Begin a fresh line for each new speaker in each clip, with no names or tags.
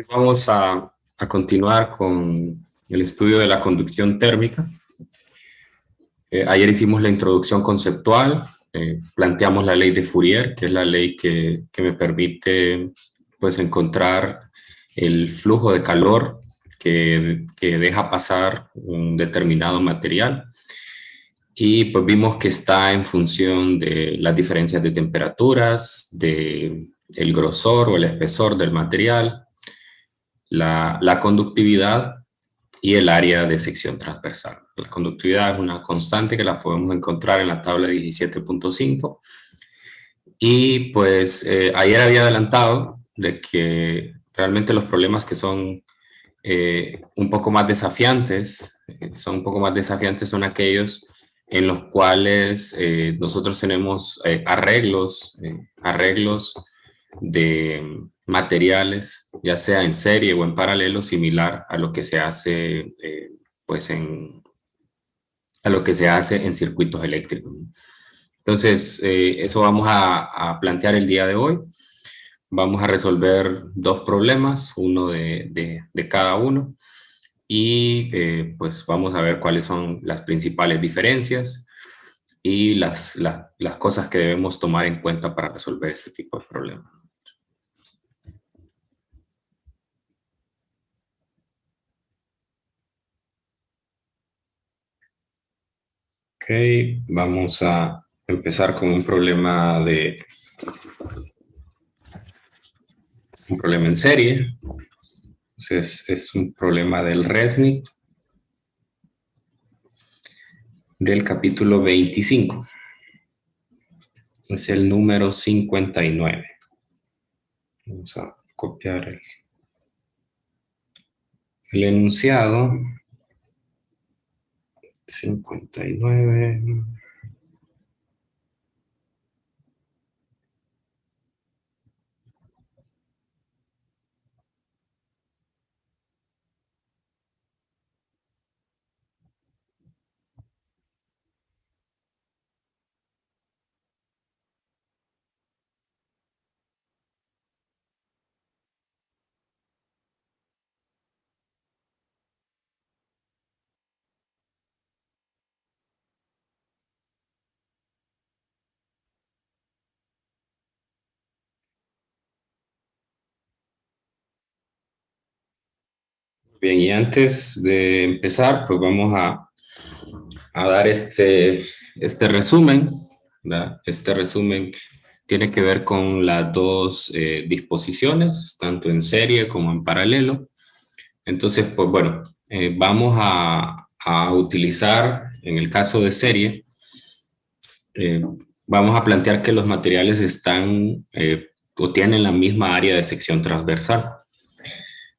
Vamos a continuar con el estudio de la conducción térmica. Ayer hicimos la introducción conceptual, planteamos la ley de Fourier, que es la ley que me permite pues, encontrar el flujo de calor que deja pasar un determinado material. Y pues vimos que está en función de las diferencias de temperaturas, de el grosor o el espesor del material, la conductividad y el área de sección transversal. La conductividad es una constante que la podemos encontrar en la tabla 17.5 y pues ayer había adelantado de que realmente los problemas que son un poco más desafiantes, son aquellos en los cuales nosotros tenemos arreglos de materiales, ya sea en serie o en paralelo, similar a lo que se hace, pues a lo que se hace en circuitos eléctricos. Entonces, eso vamos a plantear el día de hoy. Vamos a resolver dos problemas, uno de cada uno, y pues vamos a ver cuáles son las principales diferencias y las cosas que debemos tomar en cuenta para resolver este tipo de problemas. Ok, vamos a empezar con un problema en serie. Entonces, es un problema del Resnick del capítulo 25. Es el número 59. Vamos a copiar el enunciado. 59. Bien, y antes de empezar, pues vamos a dar este resumen, ¿verdad? Este resumen tiene que ver con las dos disposiciones, tanto en serie como en paralelo. Entonces, pues bueno, vamos a utilizar, en el caso de serie, eh, vamos a plantear que los materiales están o tienen la misma área de sección transversal.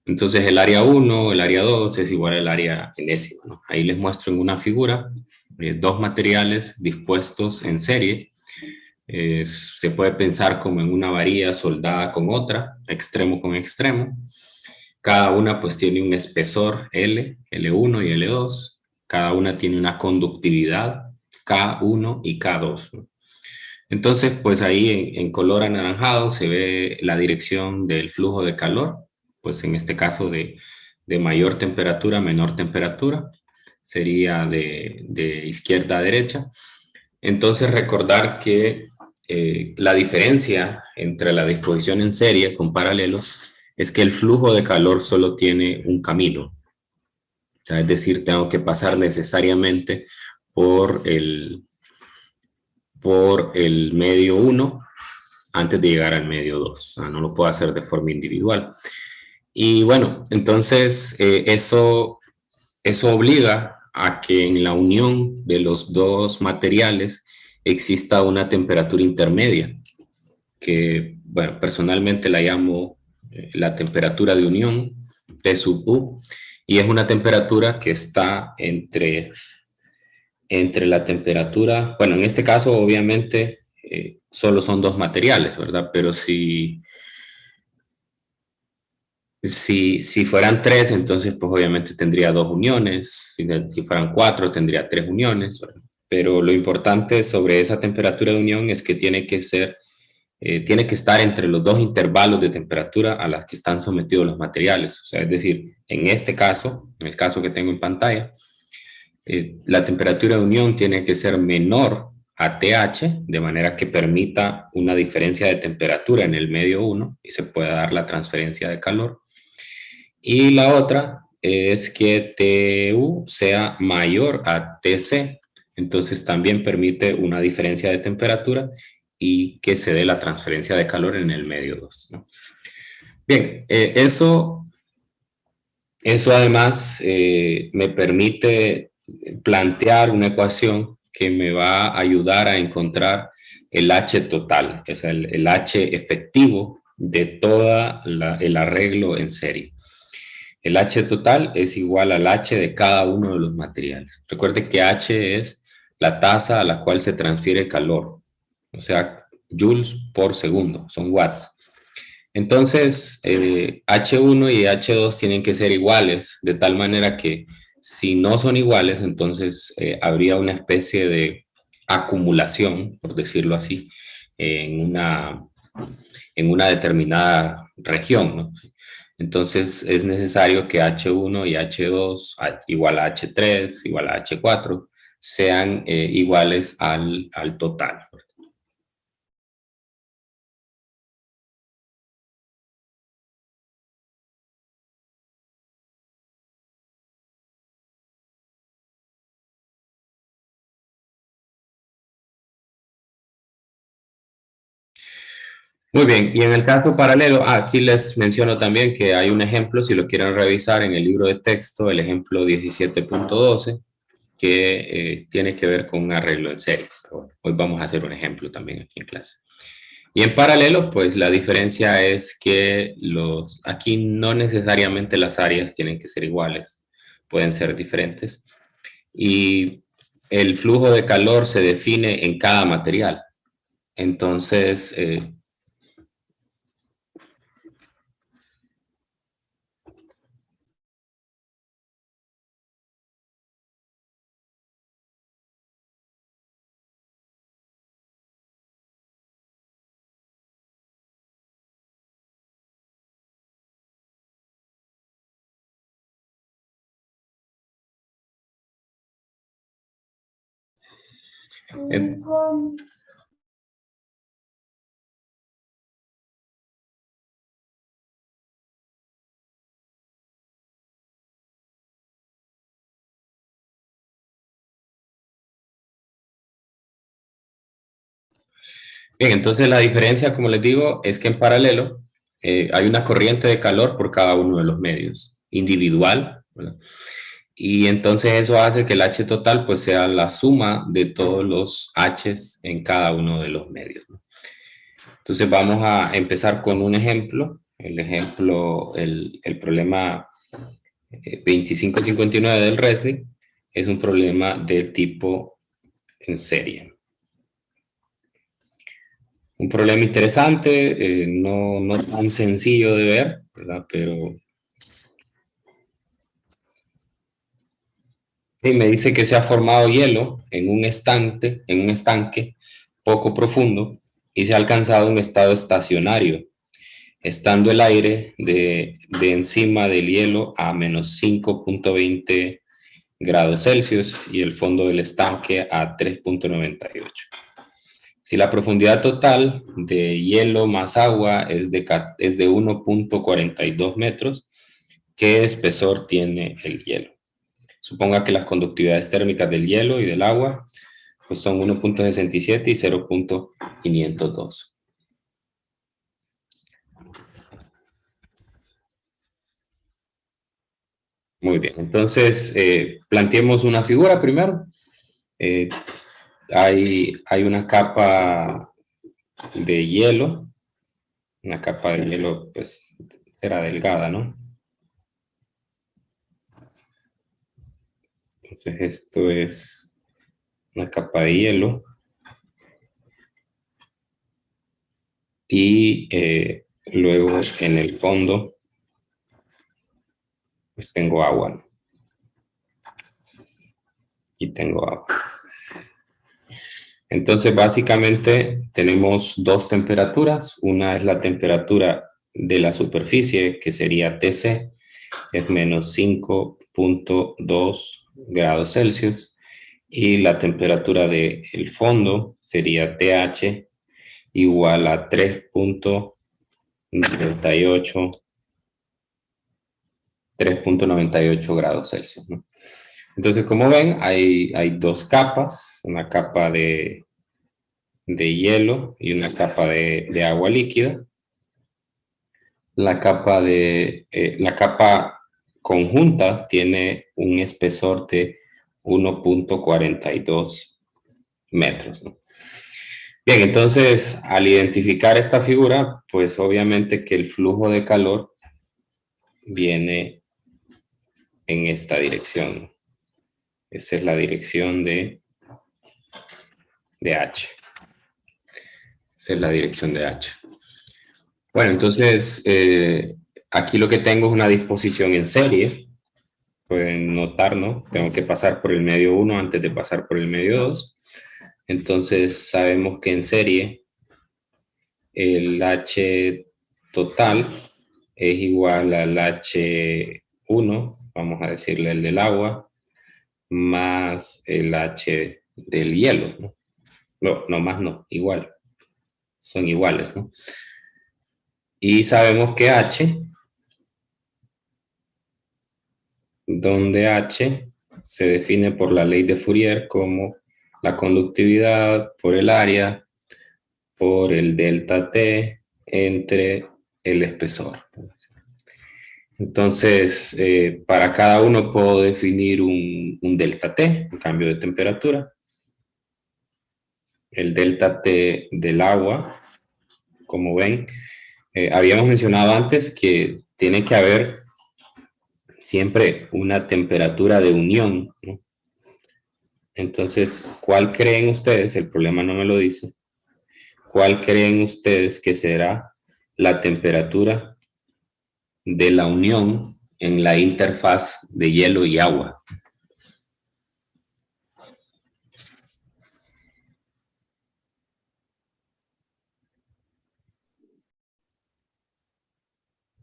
Entonces el área 1, el área 2 es igual al área enésima, ¿no? Ahí les muestro en una figura dos materiales dispuestos en serie. Se puede pensar como en una varilla soldada con otra, extremo con extremo. Cada una pues tiene un espesor L, L1 y L2. Cada una tiene una conductividad K1 y K2, ¿no? Entonces pues ahí en color anaranjado se ve la dirección del flujo de calor, pues en este caso de mayor temperatura a menor temperatura, sería de izquierda a derecha. Entonces recordar que la diferencia entre la disposición en serie con paralelo es que el flujo de calor solo tiene un camino. O sea, es decir, tengo que pasar necesariamente por el medio 1 antes de llegar al medio 2. O sea, no lo puedo hacer de forma individual. Y bueno, entonces eso obliga a que en la unión de los dos materiales exista una temperatura intermedia, que, bueno, personalmente la llamo la temperatura de unión, T sub U, y es una temperatura que está entre la temperatura, bueno, en este caso obviamente solo son dos materiales, ¿verdad? Pero si fueran tres, entonces pues obviamente tendría dos uniones, si fueran cuatro tendría tres uniones, ¿verdad? Pero lo importante sobre esa temperatura de unión es que tiene que ser tiene que estar entre los dos intervalos de temperatura a las que están sometidos los materiales. O sea, es decir, en este caso, en el caso que tengo en pantalla, la temperatura de unión tiene que ser menor a TH, de manera que permita una diferencia de temperatura en el medio 1 y se pueda dar la transferencia de calor. Y la otra es que TU sea mayor a TC, entonces también permite una diferencia de temperatura y que se dé la transferencia de calor en el medio 2, ¿no? Bien, eso además me permite plantear una ecuación que me va a ayudar a encontrar el H total, que es el H efectivo de todo el arreglo en serie. El H total es igual al H de cada uno de los materiales. Recuerde que H es la tasa a la cual se transfiere calor, o sea, joules por segundo, son watts. Entonces, H1 y H2 tienen que ser iguales, de tal manera que si no son iguales, entonces habría una especie de acumulación, por decirlo así, en una determinada región, ¿no? Entonces es necesario que H1 y H2 igual a H3 igual a H4 sean iguales al total. Muy bien, y en el caso paralelo, aquí les menciono también que hay un ejemplo, si lo quieren revisar en el libro de texto, el ejemplo 17.12, que tiene que ver con un arreglo en serie. Pero bueno, hoy vamos a hacer un ejemplo también aquí en clase. Y en paralelo, pues la diferencia es que aquí no necesariamente las áreas tienen que ser iguales, pueden ser diferentes. Y el flujo de calor se define en cada material. Entonces, en, bien, entonces la diferencia, como les digo, es que en paralelo hay una corriente de calor por cada uno de los medios, individual, ¿verdad? Y entonces eso hace que el H total pues sea la suma de todos los H's en cada uno de los medios, ¿no? Entonces vamos a empezar con un ejemplo. El ejemplo, el problema 2559 del RESNIC es un problema del tipo en serie. Un problema interesante, no tan sencillo de ver, ¿verdad? Pero sí, me dice que se ha formado hielo en un estanque poco profundo y se ha alcanzado un estado estacionario, estando el aire de encima del hielo a menos 5.20 grados Celsius y el fondo del estanque a 3.98. Si la profundidad total de hielo más agua es de 1.42 metros, ¿qué espesor tiene el hielo? Suponga que las conductividades térmicas del hielo y del agua pues son 1.67 y 0.502. Muy bien, entonces planteemos una figura primero. Eh, hay una capa de hielo, una capa de hielo pues será delgada, ¿no? Entonces esto es una capa de hielo y luego en el fondo pues tengo agua, ¿no? Y tengo agua. Entonces, básicamente tenemos dos temperaturas. Una es la temperatura de la superficie, que sería TC, es menos 5.2 grados Celsius. Y la temperatura del fondo sería TH, igual a 3.98 grados Celsius, ¿no? Entonces, como ven, hay dos capas, una capa de hielo y una capa de agua líquida. La capa conjunta tiene un espesor de 1.42 metros, ¿no? Bien, entonces, al identificar esta figura, pues obviamente que el flujo de calor viene en esta dirección. Esa es la dirección de H. Esa es la dirección de H. Bueno, entonces, aquí lo que tengo es una disposición en serie. Pueden notar, ¿no? Tengo que pasar por el medio 1 antes de pasar por el medio 2. Entonces, sabemos que en serie el H total es igual al H1, vamos a decirle el del agua, más el H del hielo, ¿no? No, más no, igual. Son iguales, ¿no? Y sabemos que H, donde H se define por la ley de Fourier como la conductividad por el área por el delta T entre el espesor. Entonces, para cada uno puedo definir un delta T, un cambio de temperatura. El delta T del agua, como ven, habíamos mencionado antes que tiene que haber siempre una temperatura de unión, ¿no? Entonces, ¿cuál creen ustedes? El problema no me lo dice. ¿Cuál creen ustedes que será la temperatura de la unión en la interfaz de hielo y agua?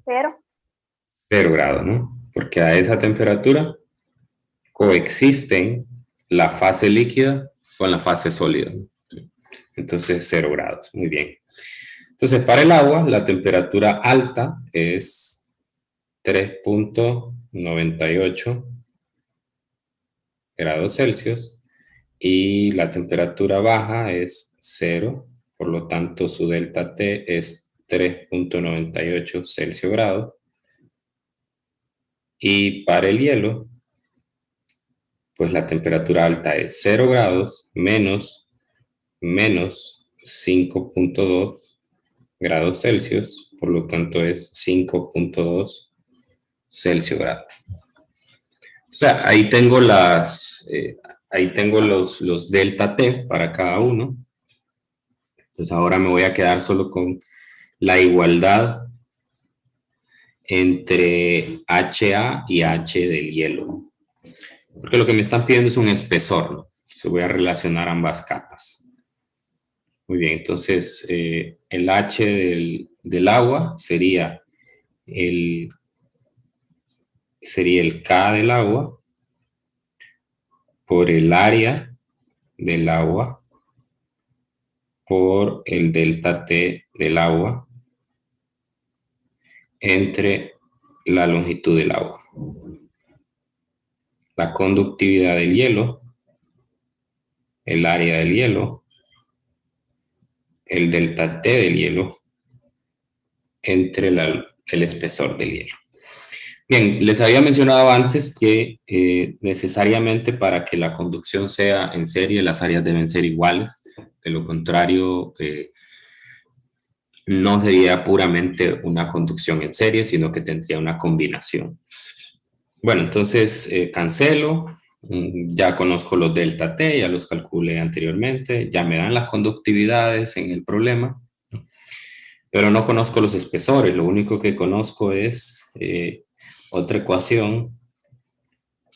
Cero.
0 grados, ¿no? Porque a esa temperatura coexisten la fase líquida con la fase sólida. Entonces, 0 grados. Muy bien. Entonces, para el agua, la temperatura alta es 3.98 grados Celsius y la temperatura baja es 0, por lo tanto su delta T es 3.98 Celsius grado. Y para el hielo, pues la temperatura alta es 0 grados menos 5.2 grados Celsius, por lo tanto es 5.2 Celsius grado. O sea, ahí tengo los delta T para cada uno. Entonces ahora me voy a quedar solo con la igualdad entre HA y H del hielo. Porque lo que me están pidiendo es un espesor, ¿no? Entonces voy a relacionar ambas capas. Muy bien, entonces el H del agua sería el K del agua por el área del agua por el delta T del agua entre la longitud del agua. La conductividad del hielo, el área del hielo, el delta T del hielo entre el espesor del hielo. Bien, les había mencionado antes que necesariamente para que la conducción sea en serie, las áreas deben ser iguales. De lo contrario, no sería puramente una conducción en serie, sino que tendría una combinación. Bueno, entonces cancelo. Ya conozco los delta T, ya los calculé anteriormente, ya me dan las conductividades en el problema, pero no conozco los espesores. Lo único que conozco es otra ecuación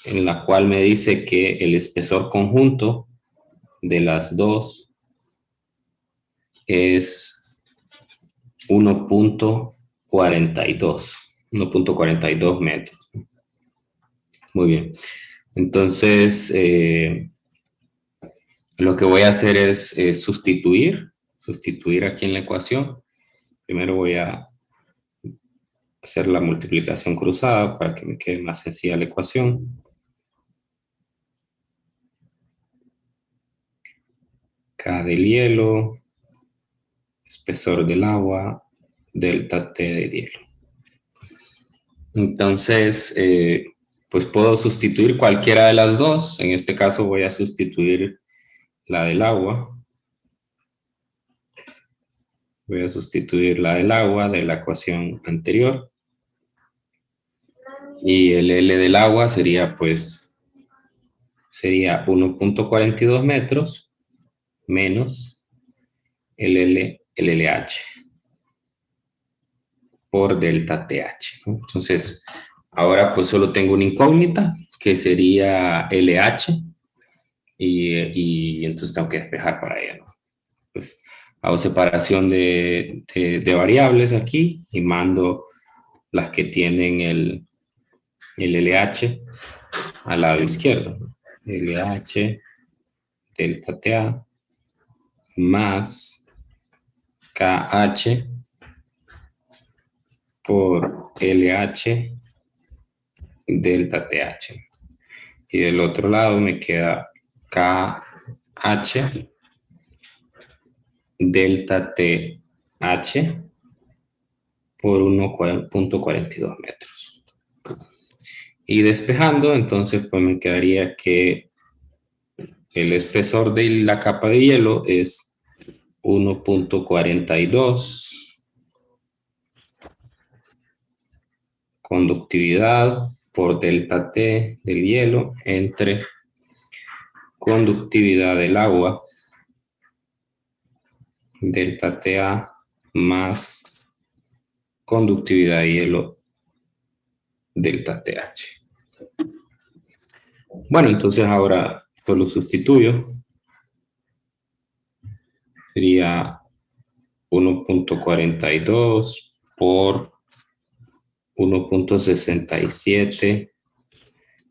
en la cual me dice que el espesor conjunto de las dos es 1.42 metros. Muy bien. Entonces, lo que voy a hacer es sustituir aquí en la ecuación. Primero voy a hacer la multiplicación cruzada para que me quede más sencilla la ecuación. K del hielo, espesor del agua, delta T del hielo. Entonces, pues puedo sustituir cualquiera de las dos. En este caso voy a sustituir la del agua. Voy a sustituir la del agua de la ecuación anterior. Y el L del agua sería 1.42 metros menos el LH por delta TH, ¿no? Entonces, ahora pues solo tengo una incógnita que sería LH y entonces tengo que despejar para ella, ¿no? Pues hago separación de variables aquí y mando las que tienen el LH al lado izquierdo, ¿no? LH delta TA más KH por LH delta TH. Y del otro lado me queda KH delta TH por 1.42 metros. Y despejando, entonces pues me quedaría que el espesor de la capa de hielo es 1.42. Conductividad por delta T del hielo entre conductividad del agua, delta TA más conductividad de hielo, delta TH. Bueno, entonces ahora solo sustituyo. Sería 1.42 por 1.67.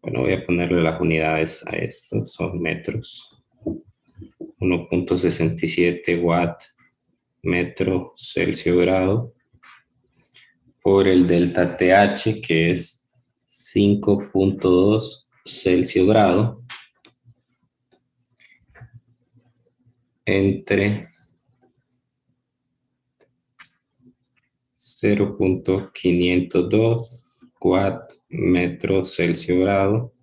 Bueno, voy a ponerle las unidades a esto, son metros. 1.67 watt metro Celsius grado por el delta TH, que es 5.2 Celsius grado, entre 0.502 watt metro Celsius grado,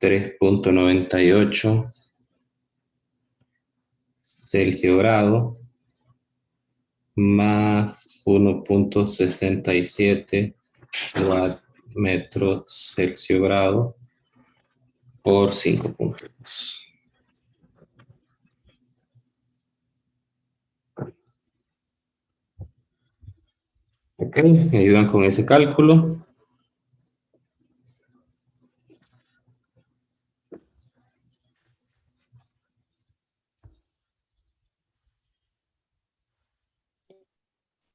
3.98 Celsius grado, más 1.67 watt metro Celsius grado por 5.2. Ok, me ayudan con ese cálculo.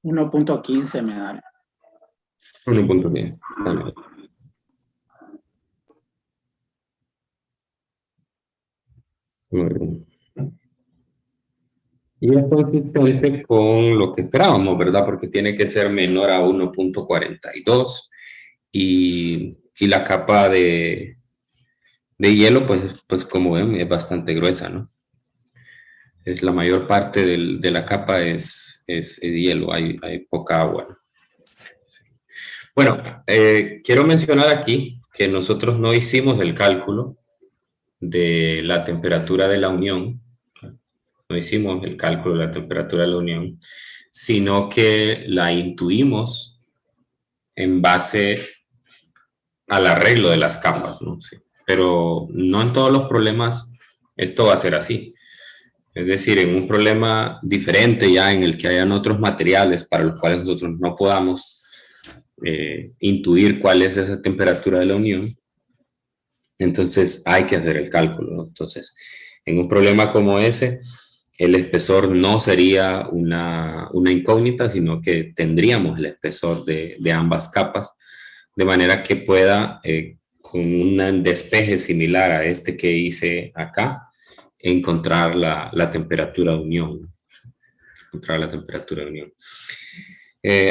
$1.15 me da.
1.10. Muy bien. Y es consistente con lo que esperábamos, ¿verdad? Porque tiene que ser menor a 1.42 y la capa de hielo, pues como ven, es bastante gruesa, ¿no? Es la mayor parte de la capa es hielo, hay poca agua, ¿no? Bueno, quiero mencionar aquí que nosotros no hicimos el cálculo de la temperatura de la unión, no hicimos el cálculo de la temperatura de la unión, sino que la intuimos en base al arreglo de las capas, ¿no? Sí. Pero no en todos los problemas esto va a ser así. Es decir, en un problema diferente ya en el que hayan otros materiales para los cuales nosotros no podamos intuir cuál es esa temperatura de la unión, entonces hay que hacer el cálculo, ¿no? Entonces, En un problema como ese, el espesor no sería una incógnita, sino que tendríamos el espesor de ambas capas, de manera que pueda, con un despeje similar a este que hice acá, encontrar la temperatura de unión. Encontrar la temperatura de unión.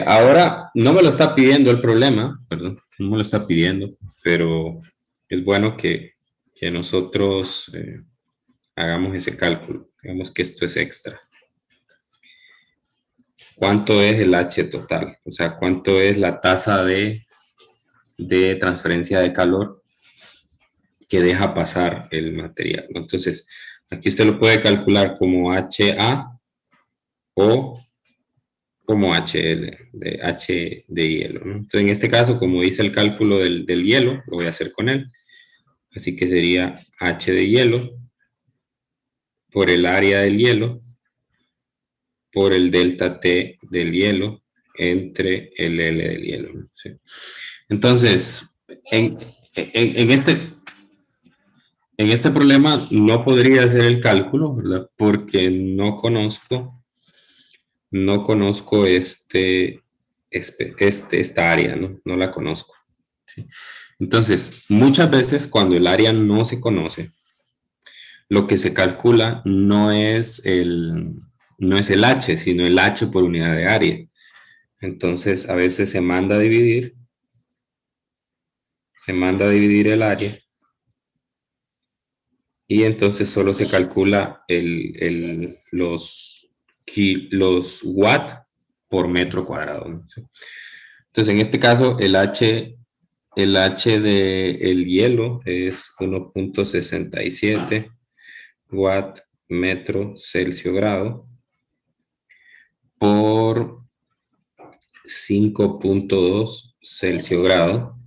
Ahora, no me lo está pidiendo el problema, perdón, no me lo está pidiendo, pero es bueno que nosotros hagamos ese cálculo. Digamos que esto es extra. ¿Cuánto es el H total? O sea, ¿cuánto es la tasa de transferencia de calor que deja pasar el material? Entonces, aquí usted lo puede calcular como HA o como HL, de H de hielo, ¿no? Entonces, en este caso, como hice el cálculo del hielo, lo voy a hacer con él. Así que sería H de hielo por el área del hielo por el delta T del hielo entre el L del hielo, ¿no? ¿Sí? Entonces, en este problema no podría hacer el cálculo, ¿verdad? Porque no conozco esta área, ¿no? No la conozco. ¿Sí? Entonces, muchas veces cuando el área no se conoce, lo que se calcula no es el H, sino el H por unidad de área. Entonces, a veces se manda a dividir el área y entonces solo se calcula los watt por metro cuadrado, ¿no? Entonces, en este caso, el H del hielo es 1.67 watt metro Celsius grado por 5.2 Celsius grado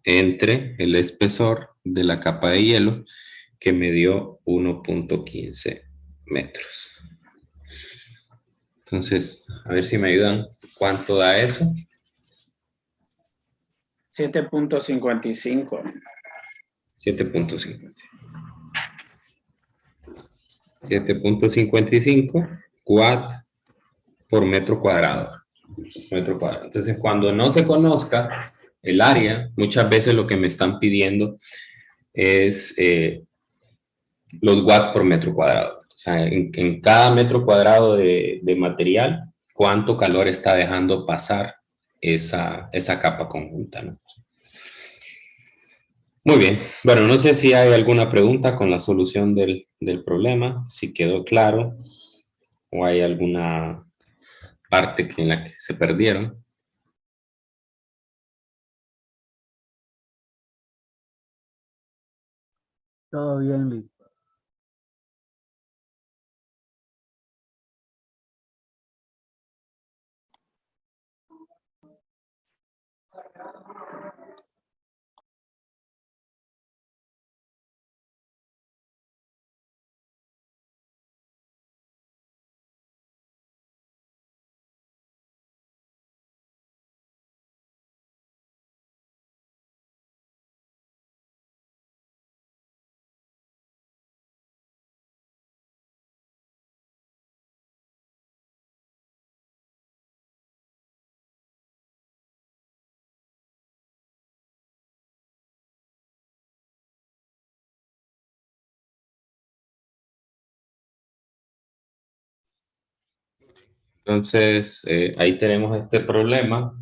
entre el espesor de la capa de hielo que me dio 1.15 metros. Entonces, a ver si me ayudan. ¿Cuánto da eso?
7.55.
7.55 watt por metro cuadrado. Entonces, cuando no se conozca el área, muchas veces lo que me están pidiendo es los watts por metro cuadrado. O sea, en cada metro cuadrado de material, cuánto calor está dejando pasar esa capa conjunta, ¿no? Muy bien. Bueno, no sé si hay alguna pregunta con la solución del problema, si quedó claro o hay alguna parte en la que se perdieron.
Todo bien, Luis.
Entonces, ahí tenemos este problema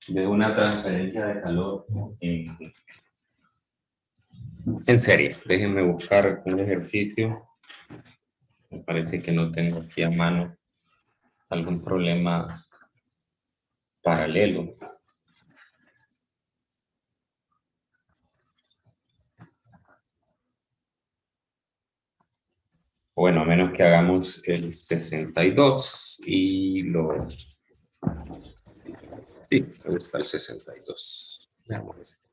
de una transferencia de calor en serie. Déjenme buscar un ejercicio. Me parece que no tengo aquí a mano algún problema paralelo. Bueno, a menos que hagamos el 62 y lo... Sí, me gusta el 62. Veamos esto.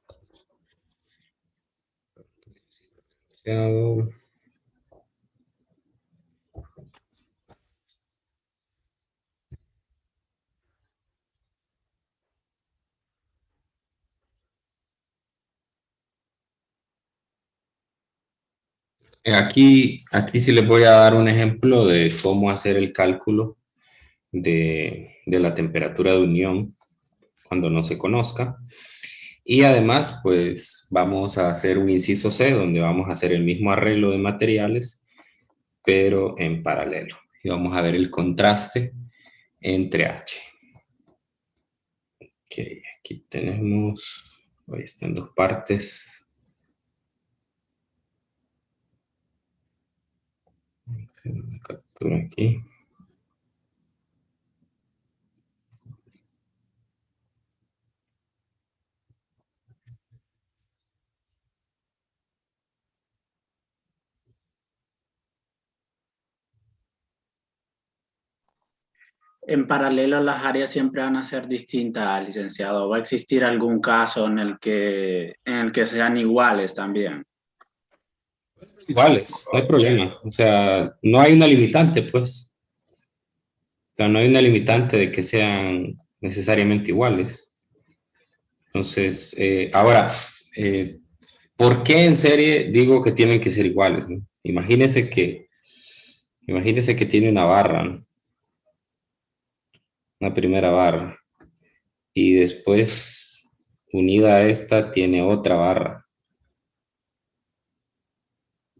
Aquí sí les voy a dar un ejemplo de cómo hacer el cálculo de la temperatura de unión cuando no se conozca. Y además, pues vamos a hacer un inciso C donde vamos a hacer el mismo arreglo de materiales, pero en paralelo. Y vamos a ver el contraste entre H. Ok, aquí tenemos, ahí están dos partes. Una captura aquí.
En paralelo, las áreas siempre van a ser distintas, licenciado. ¿Va a existir algún caso en el que sean iguales también?
Iguales, no hay problema. O sea, no hay una limitante, pues. O sea, no hay una limitante de que sean necesariamente iguales. Entonces, ahora, eh, ¿por qué en serie digo que tienen que ser iguales? ¿No? Imagínese que tiene una barra, ¿no? Una primera barra, y después, unida a esta, tiene otra barra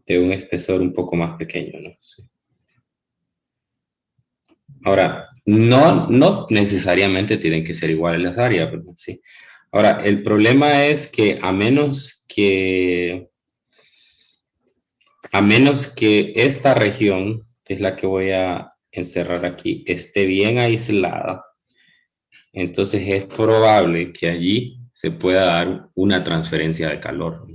de un espesor un poco más pequeño, ¿no? Sí. Ahora, no necesariamente tienen que ser iguales las áreas, ¿verdad? Sí. Ahora, el problema es que a menos que esta región, que es la que voy a encerrar aquí, esté bien aislada, entonces es probable que allí se pueda dar una transferencia de calor.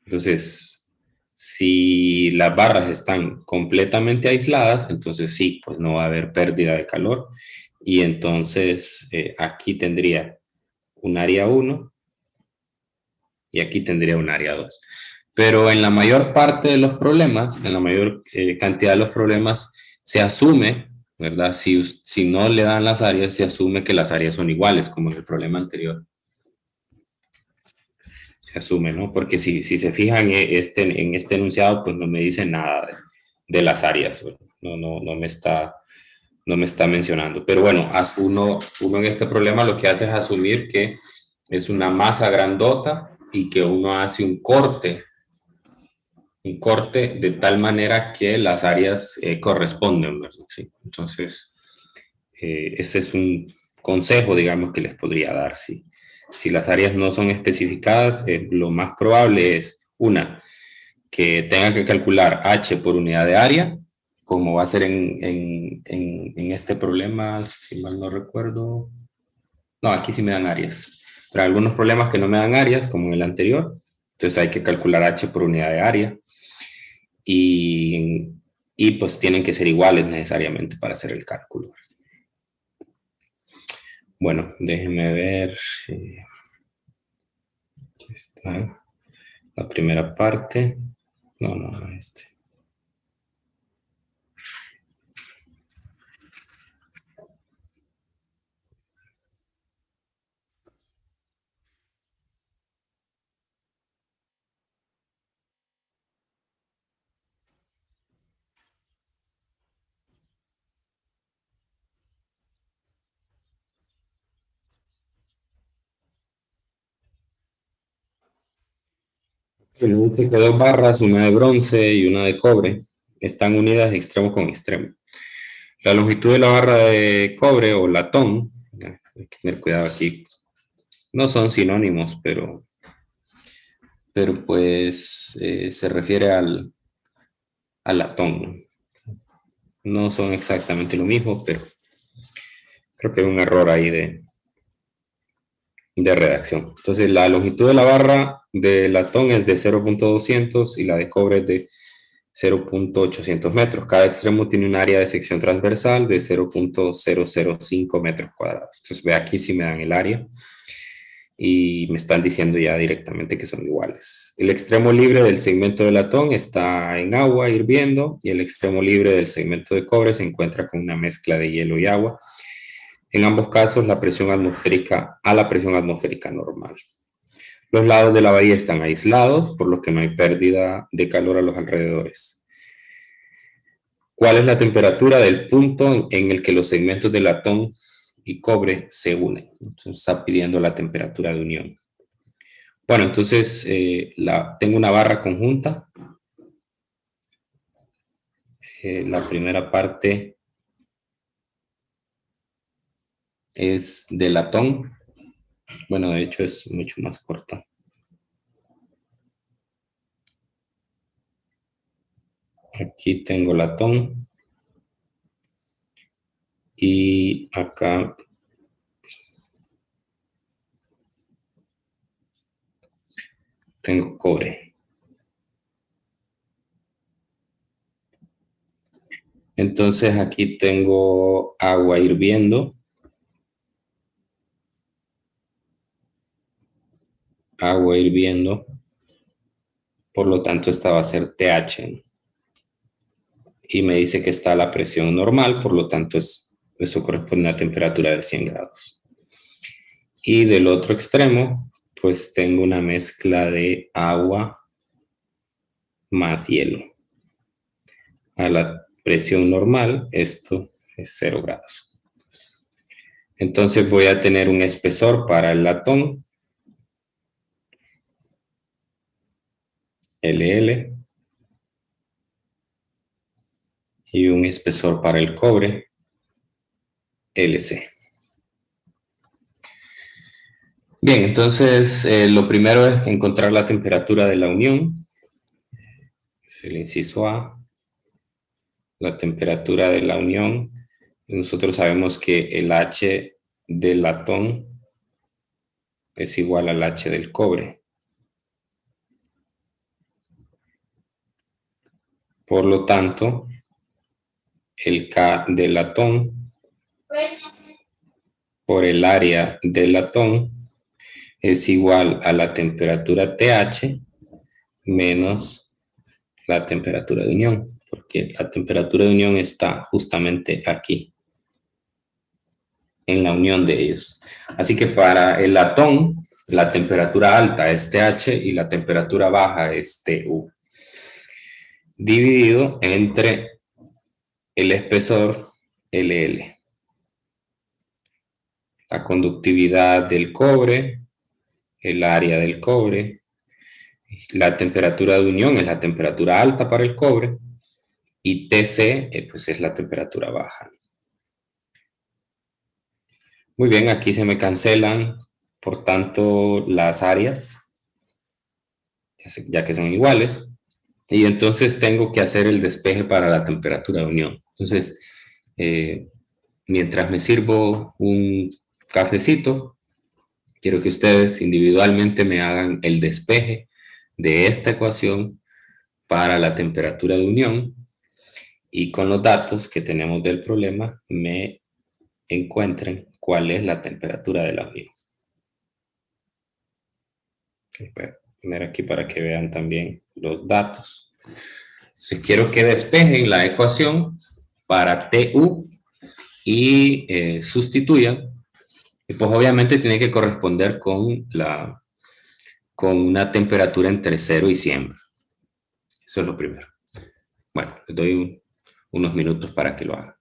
Entonces, si las barras están completamente aisladas, entonces sí, pues no va a haber pérdida de calor. Y entonces aquí tendría un área 1 y aquí tendría un área 2. Pero en la mayor parte de los problemas, en la mayor cantidad de los problemas, se asume, ¿verdad? Si no le dan las áreas, se asume que las áreas son iguales, como en el problema anterior. Se asume, ¿no? Porque si se fijan en este enunciado, pues no me dice nada de las áreas, no me está mencionando. Pero bueno, uno en este problema lo que hace es asumir que es una masa grandota y que uno hace un corte de tal manera que las áreas corresponden, ¿verdad? Sí. Entonces, ese es un consejo, digamos, que les podría dar. Si las áreas no son especificadas, lo más probable es, una, que tengan que calcular H por unidad de área, como va a ser en este problema, si mal no recuerdo. No, aquí sí me dan áreas. Pero algunos problemas que no me dan áreas, como en el anterior, entonces hay que calcular H por unidad de área. Y, y pues tienen que ser iguales necesariamente para hacer el cálculo. Bueno, déjenme ver. Aquí está la primera parte. No, este. Dice que dos barras, una de bronce y una de cobre, están unidas extremo con extremo. La longitud de la barra de cobre o latón, hay que tener cuidado aquí, no son sinónimos, pero pues se refiere al latón. No son exactamente lo mismo, pero creo que hay un error ahí de redacción. Entonces, la longitud de la barra de latón es de 0.200 y la de cobre es de 0.800 metros. Cada extremo tiene un área de sección transversal de 0.005 metros cuadrados. Entonces, ve aquí si me dan el área y me están diciendo ya directamente que son iguales. El extremo libre del segmento de latón está en agua hirviendo y el extremo libre del segmento de cobre se encuentra con una mezcla de hielo y agua. En ambos casos, la presión atmosférica normal. Los lados de la bahía están aislados, por lo que no hay pérdida de calor a los alrededores. ¿Cuál es la temperatura del punto en el que los segmentos de latón y cobre se unen? Entonces está pidiendo la temperatura de unión. Bueno, entonces tengo una barra conjunta. La primera parte es de latón. Bueno, de hecho es mucho más corta. Aquí tengo latón. Y acá tengo cobre. Entonces aquí tengo agua hirviendo. Agua hirviendo. Por lo tanto, esta va a ser TH. Y me dice que está a la presión normal, por lo tanto, eso corresponde a una temperatura de 100 grados. Y del otro extremo, pues tengo una mezcla de agua más hielo. A la presión normal, esto es 0 grados. Entonces voy a tener un espesor para el latón, LL, y un espesor para el cobre, LC. Bien, entonces lo primero es encontrar la temperatura de la unión. Es el inciso A. La temperatura de la unión. Nosotros sabemos que el H del latón es igual al H del cobre. Por lo tanto, el K del latón por el área del latón es igual a la temperatura TH menos la temperatura de unión, porque la temperatura de unión está justamente aquí, en la unión de ellos. Así que para el latón, la temperatura alta es TH y la temperatura baja es TU, dividido entre el espesor LL. La conductividad del cobre, el área del cobre, la temperatura de unión es la temperatura alta para el cobre y TC pues es la temperatura baja. Muy bien, aquí se me cancelan, por tanto, las áreas, ya que son iguales, y entonces tengo que hacer el despeje para la temperatura de unión. Entonces, mientras me sirvo un cafecito, quiero que ustedes individualmente me hagan el despeje de esta ecuación para la temperatura de unión y con los datos que tenemos del problema me encuentren cuál es la temperatura de la unión. Voy a poner aquí para que vean también los datos. Si quiero que despejen la ecuación para TU y sustituyan, pues obviamente tiene que corresponder con una temperatura entre 0 y 100. Eso es lo primero. Bueno, les doy unos minutos para que lo hagan.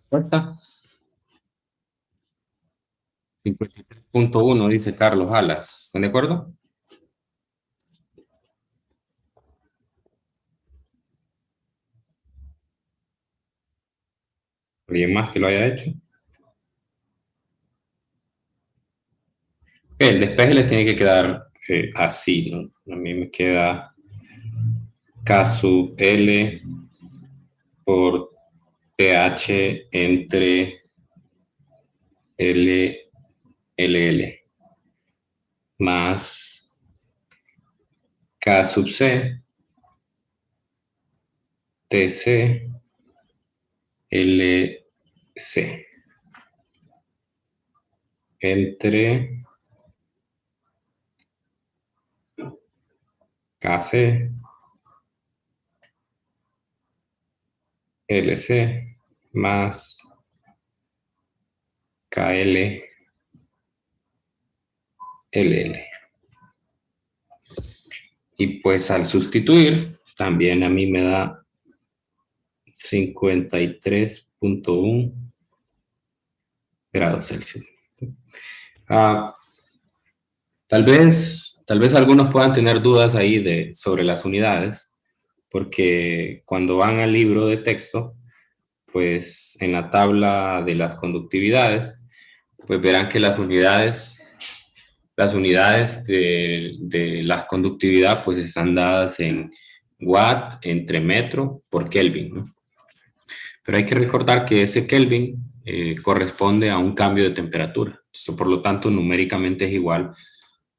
respuesta. 53.1 dice Carlos Alas. ¿Están de acuerdo? ¿Alguien más que lo haya hecho? El despeje le tiene que quedar así, ¿no? A mí me queda K sub L por TH entre LLL más K sub C TC LC entre KC LC más KL LL. Y pues al sustituir, también a mí me da 53.1 grados Celsius. Tal vez algunos puedan tener dudas ahí sobre las unidades, porque cuando van al libro de texto, pues en la tabla de las conductividades, pues verán que las unidades de la conductividad pues están dadas en watt entre metro por Kelvin, ¿no? Pero hay que recordar que ese Kelvin corresponde a un cambio de temperatura. Entonces, por lo tanto, numéricamente es igual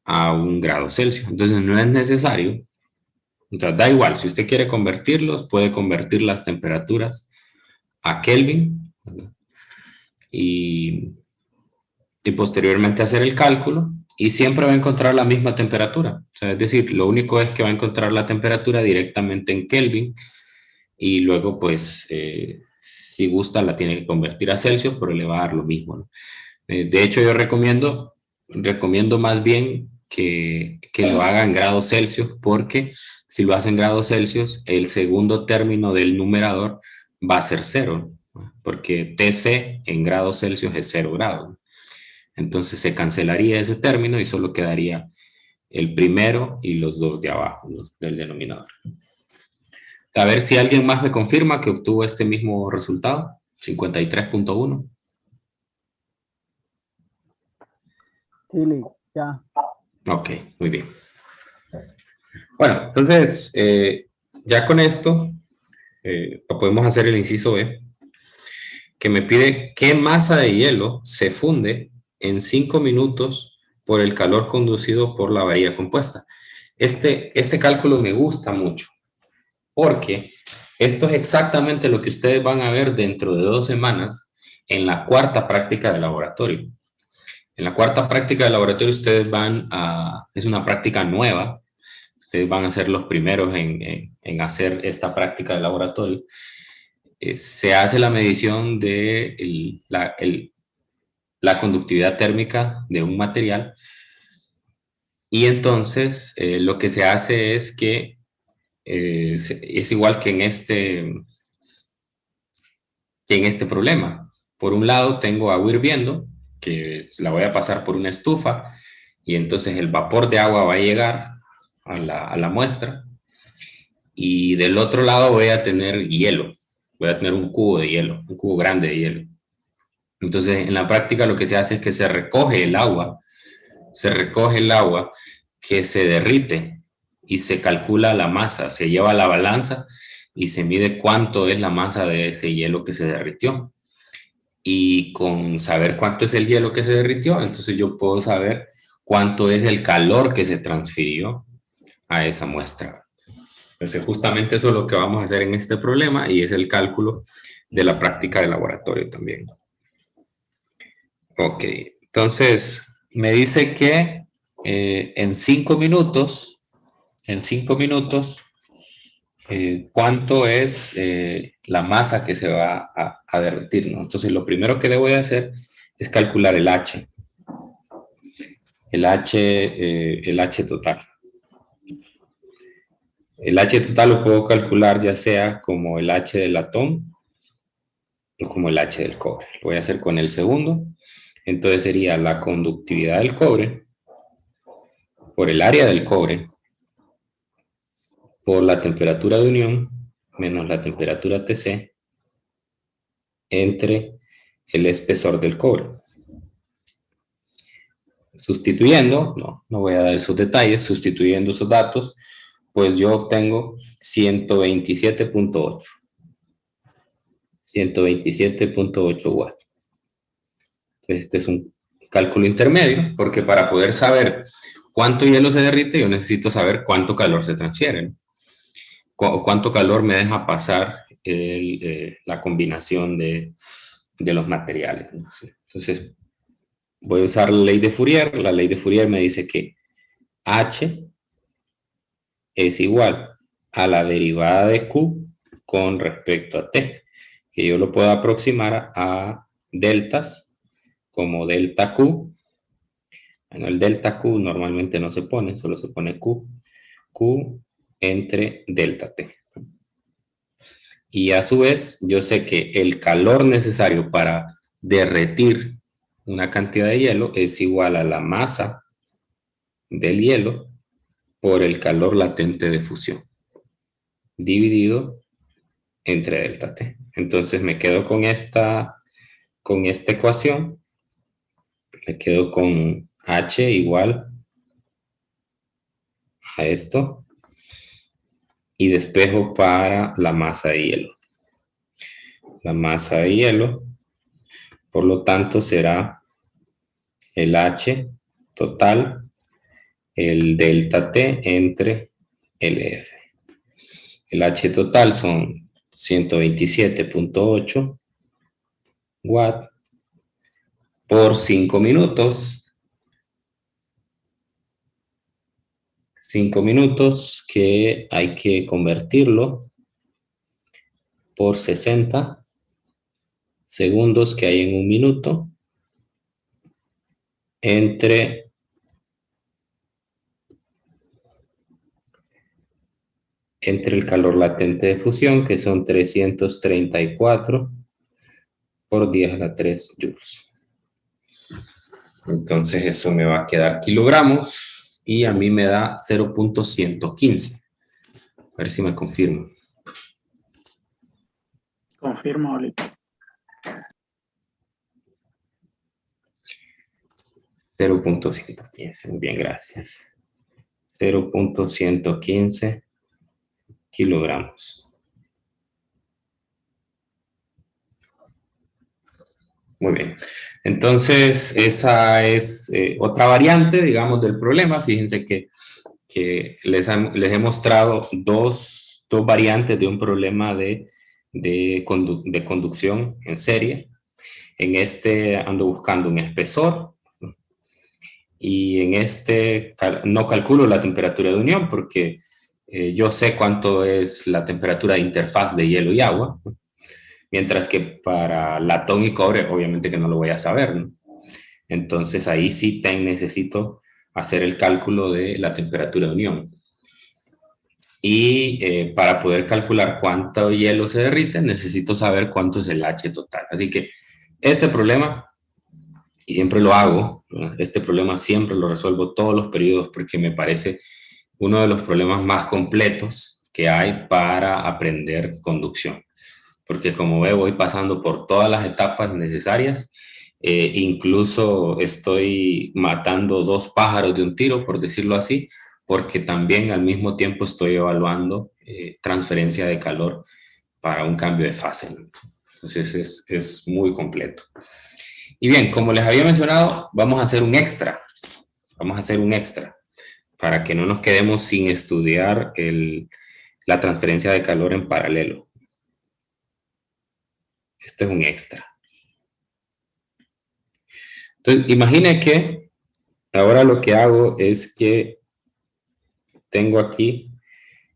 a 1 grado Celsius. Entonces, no es necesario, o sea, da igual, si usted quiere convertirlos, puede convertir las temperaturas a Kelvin, ¿verdad? Y posteriormente hacer el cálculo y siempre va a encontrar la misma temperatura. O sea, es decir, lo único es que va a encontrar la temperatura directamente en Kelvin y luego, pues, si gusta, la tiene que convertir a Celsius, pero le va a dar lo mismo, ¿no? De hecho, yo recomiendo más bien que lo haga en grados Celsius, porque si lo hace en grados Celsius, el segundo término del numerador va a ser 0, ¿no? Porque TC en grados Celsius es 0 grados. Entonces se cancelaría ese término y solo quedaría el primero y los dos de abajo, ¿no?, del denominador. A ver si alguien más me confirma que obtuvo este mismo resultado, 53.1.
Sí, Lick, ya.
Ok, muy bien. Bueno, entonces, ya con esto, podemos hacer el inciso B, que me pide qué masa de hielo se funde en 5 minutos por el calor conducido por la varilla compuesta. Este cálculo me gusta mucho, porque esto es exactamente lo que ustedes van a ver dentro de 2 semanas en la cuarta práctica de laboratorio. En la cuarta práctica de laboratorio ustedes es una práctica nueva, ustedes van a ser los primeros en hacer esta práctica de laboratorio. Se hace la medición de la conductividad térmica de un material y entonces lo que se hace es que es igual que en este problema. Por un lado tengo agua hirviendo, que la voy a pasar por una estufa, y entonces el vapor de agua va a llegar a la muestra, y del otro lado voy a tener hielo, voy a tener un cubo de hielo, un cubo grande de hielo. Entonces en la práctica lo que se hace es que se recoge el agua que se derrite y se calcula la masa, se lleva a la balanza y se mide cuánto es la masa de ese hielo que se derritió. Y con saber cuánto es el hielo que se derritió, entonces yo puedo saber cuánto es el calor que se transfirió a esa muestra. Entonces justamente eso es lo que vamos a hacer en este problema y es el cálculo de la práctica de laboratorio también. Ok, entonces me dice que en 5 minutos, cuánto es la masa que se va a derretir, ¿no? Entonces lo primero que debo de hacer es calcular el H. El H total. El H total lo puedo calcular ya sea como el H del atón como el H del cobre. Lo voy a hacer con el segundo. Entonces sería la conductividad del cobre por el área del cobre por la temperatura de unión menos la temperatura Tc entre el espesor del cobre. Sustituyendo, no voy a dar esos detalles, sustituyendo esos datos, pues yo obtengo 127.8. 127.8 watts. Este es un cálculo intermedio, porque para poder saber cuánto hielo se derrite, yo necesito saber cuánto calor se transfiere, ¿no? Cuánto calor me deja pasar la combinación de los materiales, ¿no? Entonces, voy a usar la ley de Fourier. La ley de Fourier me dice que H es igual a la derivada de Q con respecto a T, que yo lo puedo aproximar a deltas como delta Q. Bueno, el delta Q normalmente no se pone, solo se pone Q. Q entre delta T. Y a su vez, yo sé que el calor necesario para derretir una cantidad de hielo es igual a la masa del hielo por el calor latente de fusión, dividido entre delta T. Entonces me quedo con esta ecuación, me quedo con H igual a esto, y despejo para la masa de hielo. La masa de hielo, por lo tanto, será el H total, el delta T entre LF. El H total son 127.8 watts por 5 minutos. 5 minutos que hay que convertirlo por 60 segundos que hay en un minuto entre el calor latente de fusión, que son 334 por 10 a la 3 joules. Entonces eso me va a quedar kilogramos y a mí me da 0.115. A ver si me confirmo.
Confirmo, Oli.
0.115, muy bien, gracias. 0.115 kilogramos. Muy bien. Entonces, esa es otra variante, digamos, del problema. Fíjense que les he mostrado dos variantes de un problema de conducción en serie. En este ando buscando un espesor, ¿no? Y en este no calculo la temperatura de unión porque yo sé cuánto es la temperatura de interfaz de hielo y agua, ¿no? Mientras que para latón y cobre, obviamente que no lo voy a saber, ¿no? Entonces ahí sí necesito hacer el cálculo de la temperatura de unión. Y para poder calcular cuánto hielo se derrite, necesito saber cuánto es el H total. Así que este problema, y siempre lo hago, ¿no? Este problema siempre lo resuelvo todos los periodos porque me parece uno de los problemas más completos que hay para aprender conducción. Porque como ve, voy pasando por todas las etapas necesarias. Incluso estoy matando dos pájaros de un tiro, por decirlo así, porque también al mismo tiempo estoy evaluando transferencia de calor para un cambio de fase, ¿no? Entonces es muy completo. Y bien, como les había mencionado, vamos a hacer un extra. Vamos a hacer un extra para que no nos quedemos sin estudiar la transferencia de calor en paralelo. Este es un extra. Entonces, imagine que ahora lo que hago es que tengo aquí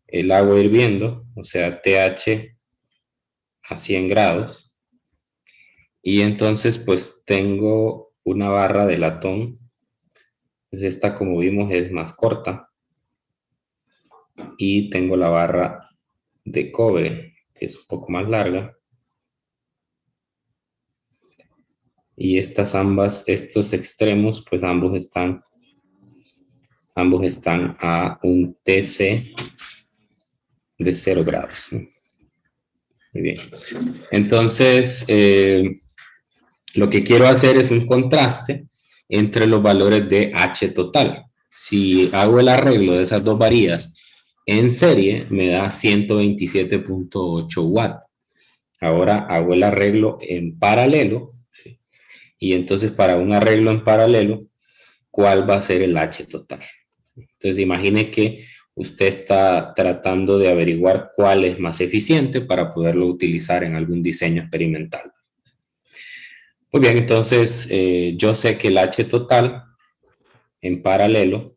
el agua hirviendo, o sea, TH a 100 grados. Y entonces, pues, tengo una barra de latón. Pues esta, como vimos, es más corta. Y tengo la barra de cobre, que es un poco más larga. Y estos extremos, pues ambos están a un TC de 0 grados. Muy bien. Entonces, lo que quiero hacer es un contraste entre los valores de H total. Si hago el arreglo de esas dos varillas en serie, me da 127.8 watts. Ahora hago el arreglo en paralelo. Y entonces, para un arreglo en paralelo, ¿cuál va a ser el H total? Entonces, imagine que usted está tratando de averiguar cuál es más eficiente para poderlo utilizar en algún diseño experimental. Muy bien, entonces yo sé que el H total en paralelo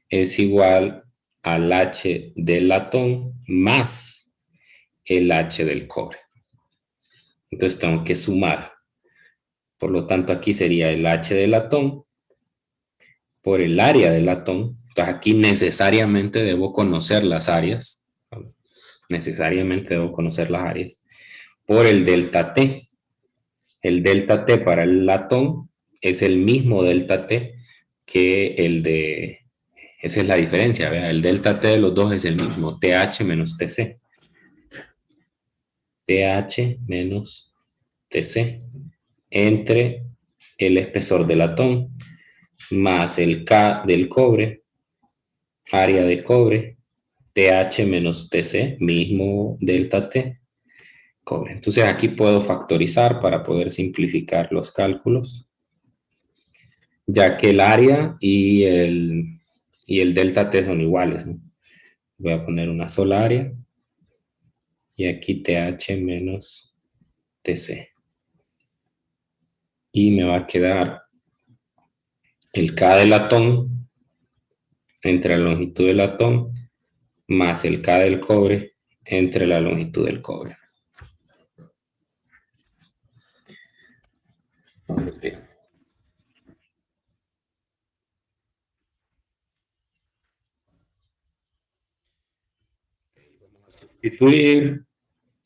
es igual al H del latón más el H del cobre. Entonces tengo que sumar. Por lo tanto, aquí sería el H del latón por el área del latón. Entonces aquí necesariamente debo conocer las áreas. Necesariamente debo conocer las áreas. Por el delta T. El delta T para el latón es el mismo delta T que el de... Esa es la diferencia, ¿verdad? El delta T de los dos es el mismo, TH menos TC. TH menos TC entre el espesor del latón más el K del cobre, área de cobre, TH menos TC, mismo delta T, cobre. Entonces aquí puedo factorizar para poder simplificar los cálculos, ya que el área y el delta T son iguales, ¿no? Voy a poner una sola área y aquí TH menos TC. Y me va a quedar el K del latón entre la longitud del latón más el K del cobre entre la longitud del cobre. Vamos a sustituir.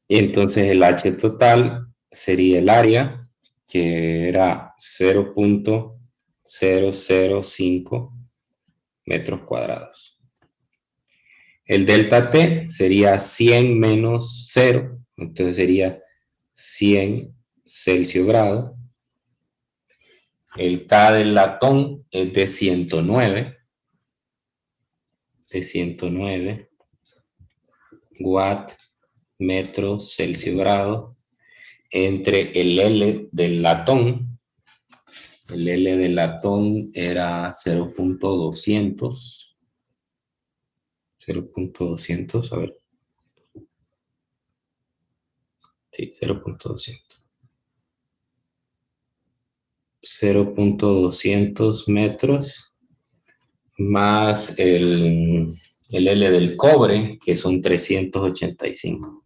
Y entonces el H total sería el área, que era 0.005 metros cuadrados. El delta T sería 100 menos 0, entonces sería 100 Celsius grado. El K del latón es de 109, watt metro Celsius grado, entre el L del latón. El L del latón era 0.200. 0.200, a ver. Sí, 0.200. 0.200 metros más el L del cobre, que son 385.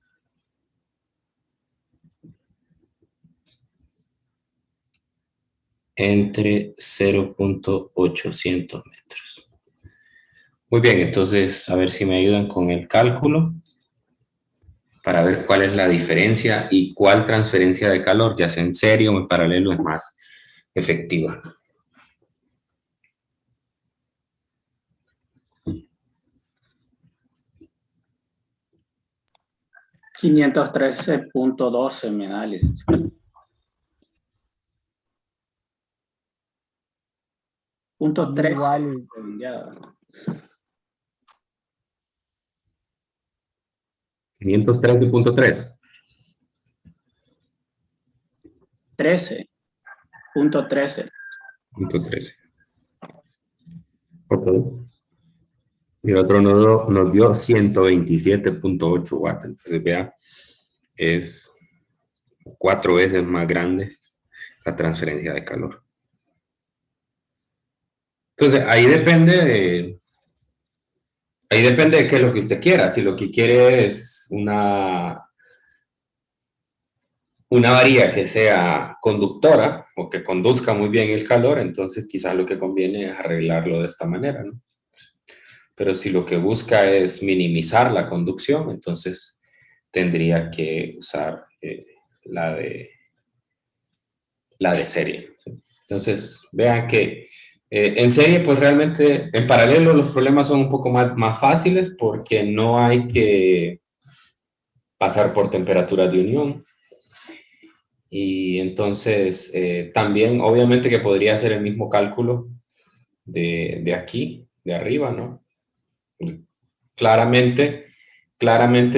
Entre 0.800 metros. Muy bien, entonces a ver si me ayudan con el cálculo para ver cuál es la diferencia y cuál transferencia de calor, ya sea en serie o en paralelo, es más efectiva.
$513.12 me da, licenciado. Punto 13.
Igual.
513.3.
13.13.
Punto 13. Ok. Y el otro nodo nos dio 127.8 watts. Entonces, vea, es 4 veces más grande la transferencia de calor. Entonces, ahí depende de qué es lo que usted quiera. Si lo que quiere es una varilla que sea conductora o que conduzca muy bien el calor, entonces quizás lo que conviene es arreglarlo de esta manera, ¿no? Pero si lo que busca es minimizar la conducción, entonces tendría que usar la de la de serie. Entonces, vean que en serie, pues realmente, en paralelo, los problemas son un poco más fáciles porque no hay que pasar por temperaturas de unión. Y entonces, también, obviamente que podría hacer el mismo cálculo de aquí, de arriba, ¿no? Claramente,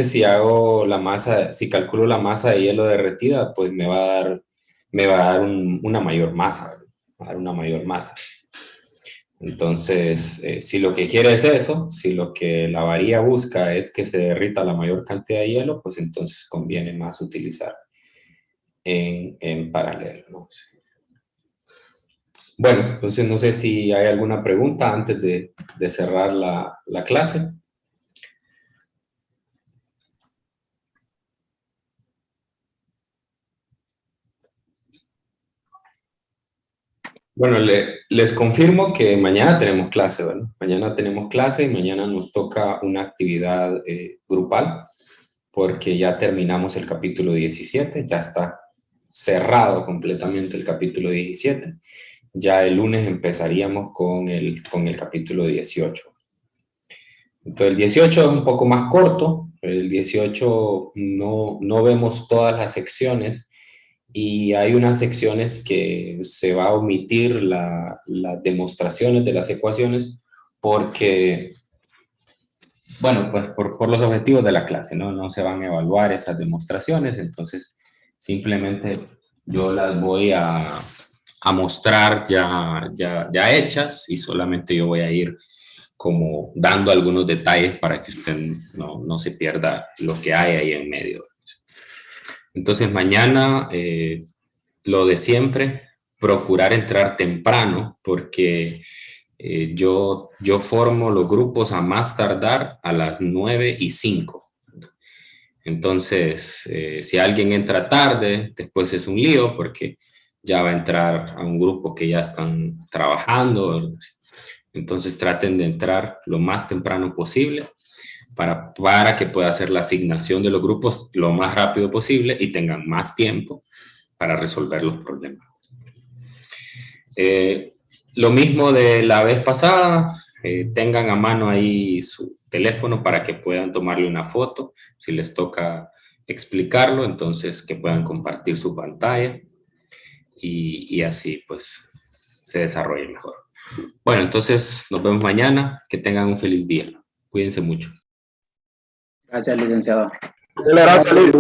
si hago la masa, si calculo la masa de hielo derretida, pues me va a dar una mayor masa, va a dar una mayor masa. Entonces, si lo que quiere es eso, si lo que la varilla busca es que se derrita la mayor cantidad de hielo, pues entonces conviene más utilizar en paralelo, ¿no? Bueno, entonces no sé si hay alguna pregunta antes de cerrar la clase. Bueno, les confirmo que mañana tenemos clase, ¿verdad? Mañana tenemos clase y mañana nos toca una actividad grupal porque ya terminamos el capítulo 17, ya está cerrado completamente el capítulo 17. Ya el lunes empezaríamos con el capítulo 18. Entonces el 18 es un poco más corto, el 18 no vemos todas las secciones y hay unas secciones que se va a omitir las demostraciones de las ecuaciones porque, bueno, pues por los objetivos de la clase, ¿no? No se van a evaluar esas demostraciones, entonces simplemente yo las voy a mostrar ya hechas y solamente yo voy a ir como dando algunos detalles para que usted no se pierda lo que hay ahí en medio. Entonces mañana, lo de siempre, procurar entrar temprano porque yo formo los grupos a más tardar a las 9:05. Entonces, si alguien entra tarde, después es un lío porque ya va a entrar a un grupo que ya están trabajando. Entonces traten de entrar lo más temprano posible para que pueda hacer la asignación de los grupos lo más rápido posible y tengan más tiempo para resolver los problemas. Lo mismo de la vez pasada, tengan a mano ahí su teléfono para que puedan tomarle una foto, si les toca explicarlo, entonces que puedan compartir su pantalla y así pues se desarrolle mejor. Bueno, entonces nos vemos mañana, que tengan un feliz día, cuídense mucho.
Gracias, licenciado.
Gracias, Luis.